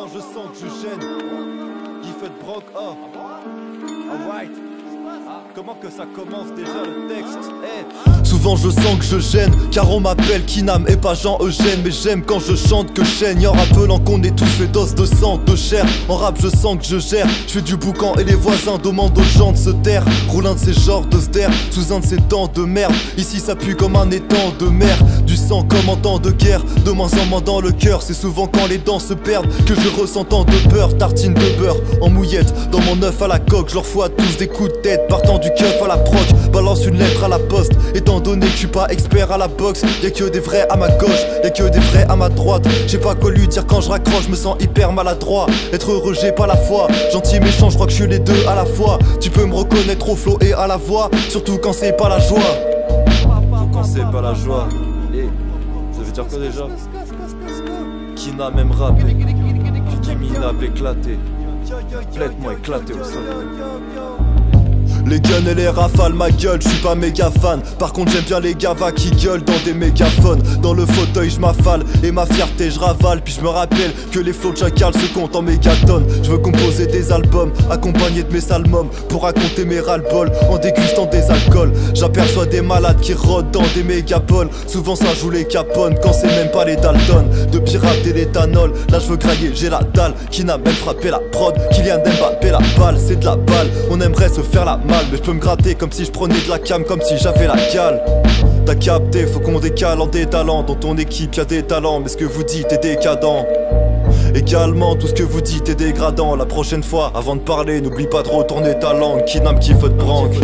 Souvent je sens que je gêne. Guy fait de broc, oh. Alright. Comment que ça commence déjà le texte? Souvent je sens que je gêne, car on m'appelle Kinam et pas Jean-Eugène. Mais j'aime quand je chante que je en rappelant qu'on est tous fait d'os, de sang, de chair. En rap je sens que je gère, je fais du boucan et les voisins demandent aux gens de se taire. Roule un de ces genres de ster, sous un de ces temps de merde. Ici ça pue comme un étang de mer, du sang comme en temps de guerre. De moins en moins dans le cœur, c'est souvent quand les dents se perdent que je ressens tant de peur. Tartine de beurre en mouillette, dans mon œuf à la coque. Je leur fous à tous des coups de tête, partant du keuf à la proc. Balance une lettre à la poste, étant donné que je suis pas expert à la boxe. Y'a que des vrais à ma gauche, y'a que des vrais à ma droite. J'ai pas quoi lui dire quand je raccroche, je me sens hyper maladroit. Être heureux j'ai pas la foi, gentil méchant je crois que je suis les deux à la fois. Tu peux me reconnaître au flow et à la voix, surtout quand c'est pas la joie. Quand c'est pas la joie, ça veut dire quoi déjà? Kina même rappé, puis minable éclaté, complètement éclaté au sol. Les guns et les rafales, ma gueule, je suis pas méga fan. Par contre j'aime bien les gavas qui gueulent dans des mégaphones. Dans le fauteuil je m'affale et ma fierté je ravale. Puis je me rappelle que les flots de chacal se comptent en mégatonnes. Je veux composer des albums accompagnés de mes salmums pour raconter mes ras-le-bol en dégustant des alcools. J'aperçois des malades qui rôdent dans des mégapoles. Souvent ça joue les capones quand c'est même pas les Dalton. De pirater l'éthanol, là je veux grailler, j'ai la dalle. Qui n'a même frappé la prod, Kylian Mbappé la balle, c'est de la balle. On aimerait se faire la mal, mais je peux me gratter comme si je prenais de la cam, comme si j'avais la cale. T'as capté, faut qu'on décale en détalant. Dans ton équipe y'a des talents, mais ce que vous dites est décadent. Également, tout ce que vous dites est dégradant. La prochaine fois, avant de parler, n'oublie pas de retourner ta langue. Kinam qui fait de branque.